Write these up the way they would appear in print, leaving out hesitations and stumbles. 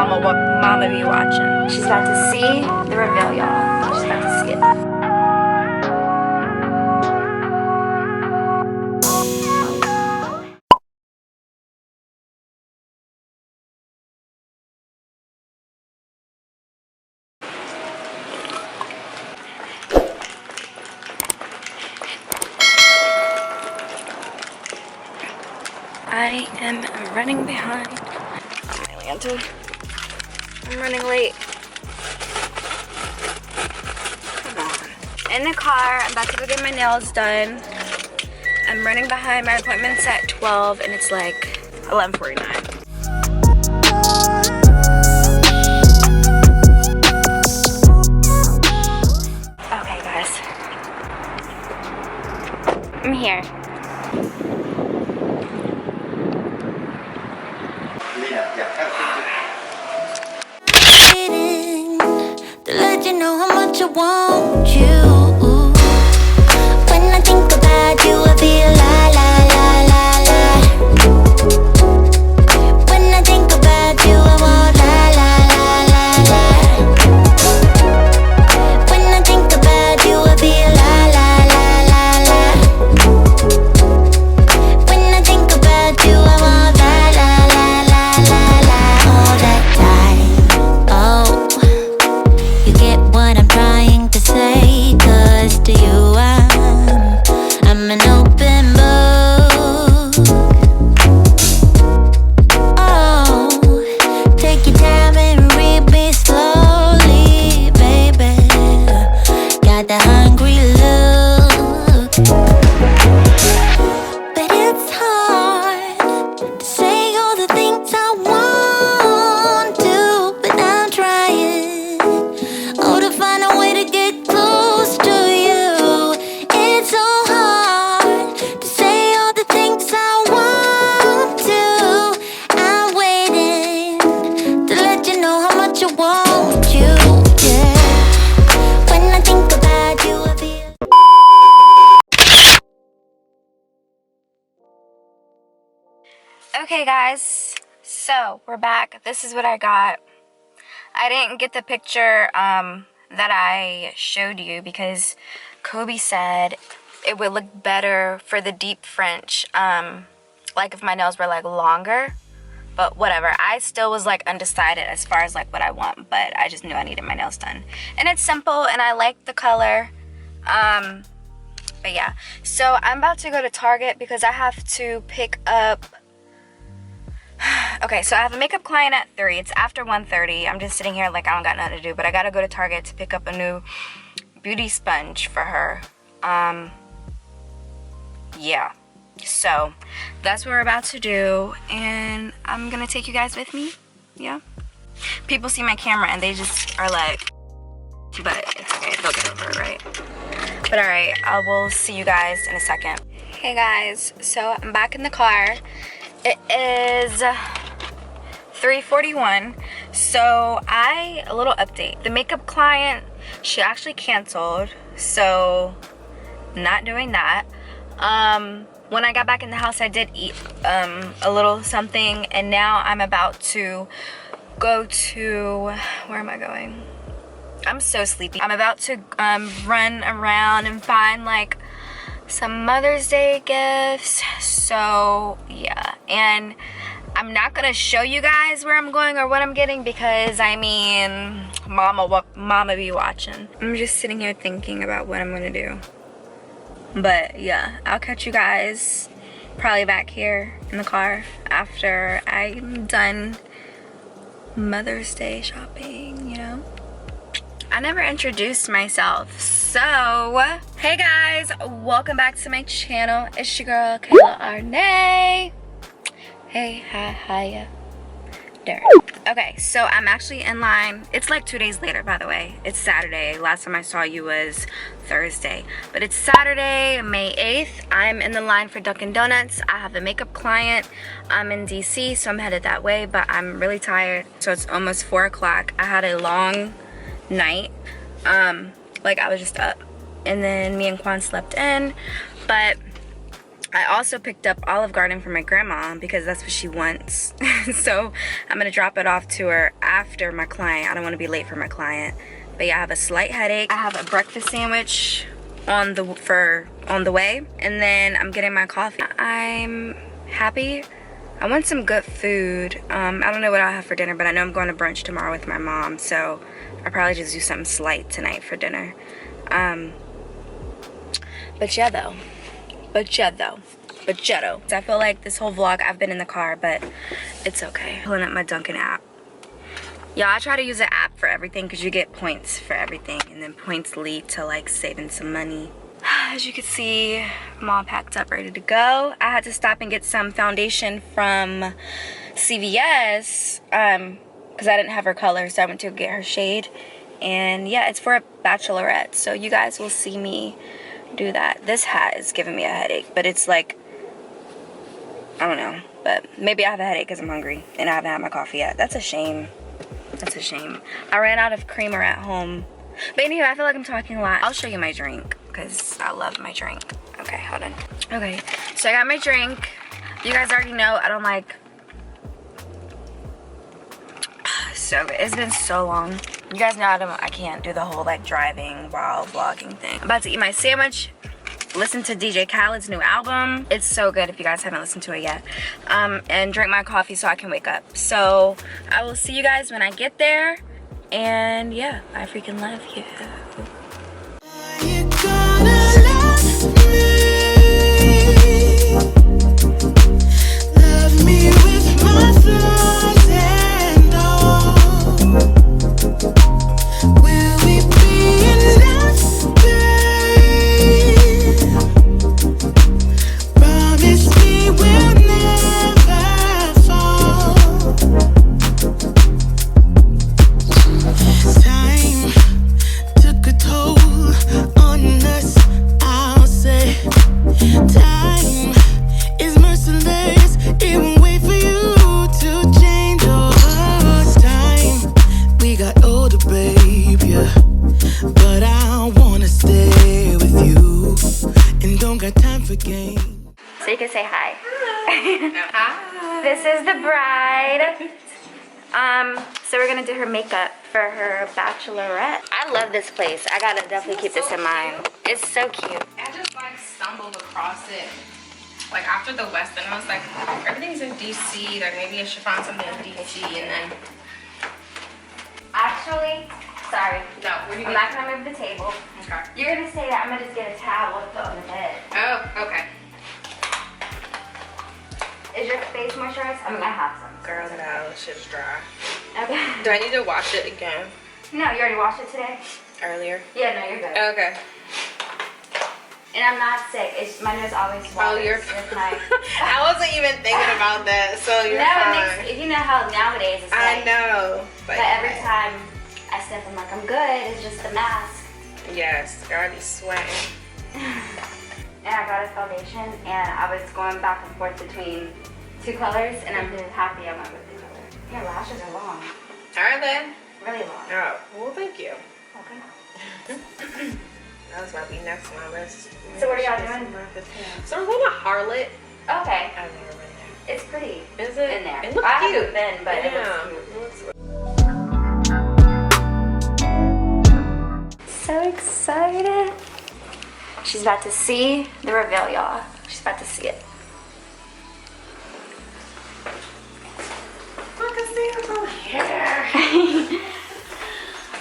Mama be watching. She's about to see the reveal, y'all. She's about to see it. I am running behind. I'm running late. Come on. In the car, I'm about to go get my nails done. I'm running behind. My appointment's at 12 and it's like 11:49. Okay, guys. I'm here. To let you know how much I want you. When I think about you, I feel la la la la la. When I think about you, I want la la la la la. When I think about you, I feel la la la la la. When I think about you, I want la la la la la. All that time, oh. You get what I'm trying to say, 'cause to you I'm an open book. Oh, take your time and read me slowly, baby. Got the hungry look. But it's hard to say all the things I want to, but I'm trying. Oh, to find a way to get close to you. It's so hard to say all the things I want to. I'm waiting to let you know how much I want you. Yeah. When I think about you, I feel. Okay, guys. So, we're back. This is what I got. I didn't get the picture that I showed you because Kobe said it would look better for the deep French, like if my nails were like longer, but whatever. I still was like undecided as far as like what I want, but I just knew I needed my nails done. And it's simple and I like the color, but yeah. So I'm about to go to Target because I have to pick up. Okay, so I have a makeup client at 3. It's after 1:30. I'm just sitting here like I don't got nothing to do, but I gotta go to Target to pick up a new beauty sponge for her. Yeah. So that's what we're about to do, and I'm gonna take you guys with me. Yeah. People see my camera and they just are like, but it's okay. They'll get over it, right? But alright, I will see you guys in a second. Hey guys, so I'm back in the car. It is 3:41. So a little update. The makeup client, she actually canceled, so not doing that. When I got back in the house, I did eat a little something, and now I'm about to go to, where am I going? I'm so sleepy. I'm about to run around and find like some Mother's Day gifts. So yeah, and I'm not gonna show you guys where I'm going or what I'm getting because I mean mama be watching. I'm just sitting here thinking about what I'm gonna do. But yeah, I'll catch you guys probably back here in the car after I'm done Mother's Day shopping, you know. I never introduced myself. So, hey guys, welcome back to my channel. It's your girl, Kaylaharnae. Hey, hi, there. Okay, so I'm actually in line. It's like 2 days later, by the way. It's Saturday. Last time I saw you was Thursday. But it's Saturday, May 8th. I'm in the line for Dunkin' Donuts. I have a makeup client. I'm in DC, so I'm headed that way, but I'm really tired. So it's almost 4 o'clock. I had a long night. Like I was just up. And then me and Quan slept in. But I also picked up Olive Garden for my grandma because that's what she wants. So I'm gonna drop it off to her after my client. I don't want to be late for my client. But yeah, I have a slight headache. I have a breakfast sandwich on the way, and then I'm getting my coffee. I'm happy. I want some good food. I don't know what I'll have for dinner, but I know I'm going to brunch tomorrow with my mom, so I'll probably just do something slight tonight for dinner. But yeah though. So I feel like this whole vlog I've been in the car, but it's okay. Pulling up my Dunkin' app. Yeah, I try to use an app for everything because you get points for everything, and then points lead to like saving some money. As you can see, I'm all packed up, ready to go. I had to stop and get some foundation from CVS because I didn't have her color, so I went to get her shade. And yeah, it's for a bachelorette, so you guys will see me do that. This hat is giving me a headache, but it's like, I don't know, but maybe I have a headache because I'm hungry and I haven't had my coffee yet. That's a shame. That's a shame. I ran out of creamer at home. But anyway, I feel like I'm talking a lot. I'll show you my drink because I love my drink. Okay, hold on. Okay, so I got my drink. You guys already know I don't like... So good. It's been so long. You guys know I can't do the whole like driving while vlogging thing. I'm about to eat my sandwich. Listen to DJ Khaled's new album. It's so good if you guys haven't listened to it yet. And drink my coffee so I can wake up. So I will see you guys when I get there. And yeah, I freaking love you. Are you gonna love me with my flaws and all? Will we be enough, babe? Promise me we'll never fall. Time took a toll on us, I'll say. Time is merciless, it won't wait for you to change over time. We got older, babe, yeah, but I wanna stay with you and don't got time for games. So you can say hi. Hi. This is the bride. So we're gonna do her makeup for her bachelorette. I love this place. I gotta definitely keep this in mind. It's so cute. I just like stumbled across it. Like after the Westin, I was like, everything's in DC. Like maybe I should find something in DC, and then Actually, sorry. no. Where do you I'm not gonna move the table. Okay. You're gonna say that I'm gonna just get a towel to put on the bed. Oh, okay. Is your face moisturized? I mean, I have some. Girl, no, shit's dry. Okay. Do I need to wash it again? No, you already washed it today? Earlier? Yeah, no, you're good. Okay. And I'm not sick. It's my nose always waters. Oh, you're with my... I wasn't even thinking about that, so you're no, fine. it makes, you know how nowadays it's I like... know. But every time I sniff, I'm like, I'm good. It's just the mask. Yes, girl, I be sweating. And I got a foundation, and I was going back and forth between two colors, and I'm just happy I went with the color. Your lashes are long. Are they? Really long. Oh, well, thank you. Okay. That was about to be next on my list. So what are y'all doing? So we're going to Harlot. Okay. I've never been there. It's pretty. Is it? In there. It looks I cute. haven't been, but it Yeah. looks cute. It looks So excited. She's about to see the reveal, y'all. She's about to see it. Look at Santa's little hair.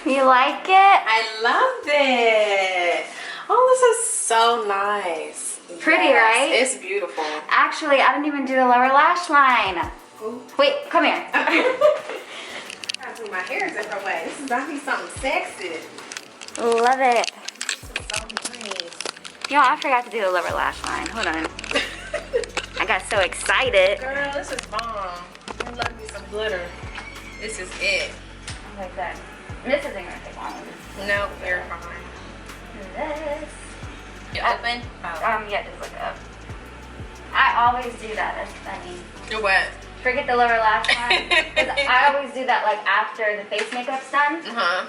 You like it? I love it. Oh, this is so nice. Pretty, Yes, right? It's beautiful. Actually, I didn't even do the lower lash line. Ooh. Wait, come here. I gotta do my hair a different way. This is about to be something sexy. Love it. This is so nice. Y'all, I forgot to do the lower lash line. Hold on. I got so excited. Girl, this is bomb. I love me some glitter. This is it. Like that. This isn't gonna take long. No, you're fine. This. You open? Oh. Yeah, just look up. I always do that. That's funny. You're what? Forget the lower lash line. Because I always do that like after the face makeup's done. Uh-huh.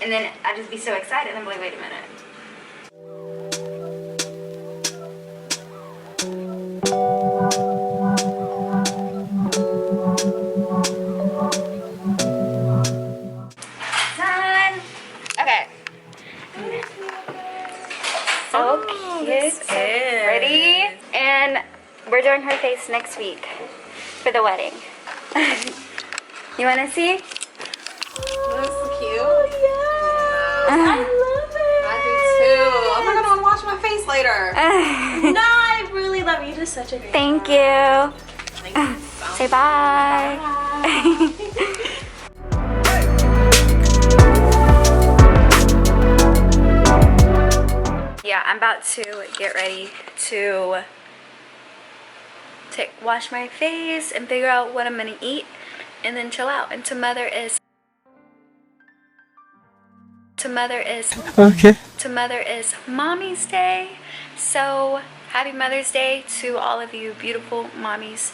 And then I just be so excited and I'm like, wait a minute. face next week for the wedding. You want to see? That's so cute. Oh, yeah. I love it. I do too. I'm not gonna want to wash my face later. No, I really love you. You're just such a great Thank you. Thank you so Say bye. Yeah, I'm about to get ready to wash my face and figure out what I'm gonna eat and then chill out. And tomorrow is Mommy's Day. So happy Mother's Day to all of you beautiful mommies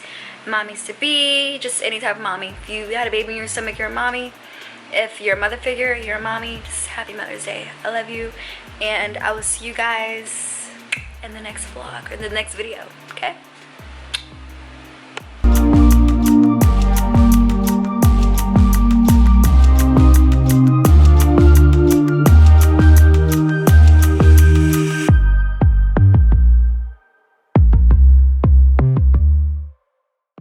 to be, just any type of mommy. If you had a baby in your stomach, you're a mommy. If you're a mother figure, you're a mommy. Just happy Mother's Day. I love you, and I will see you guys in the next vlog or the next video. Okay.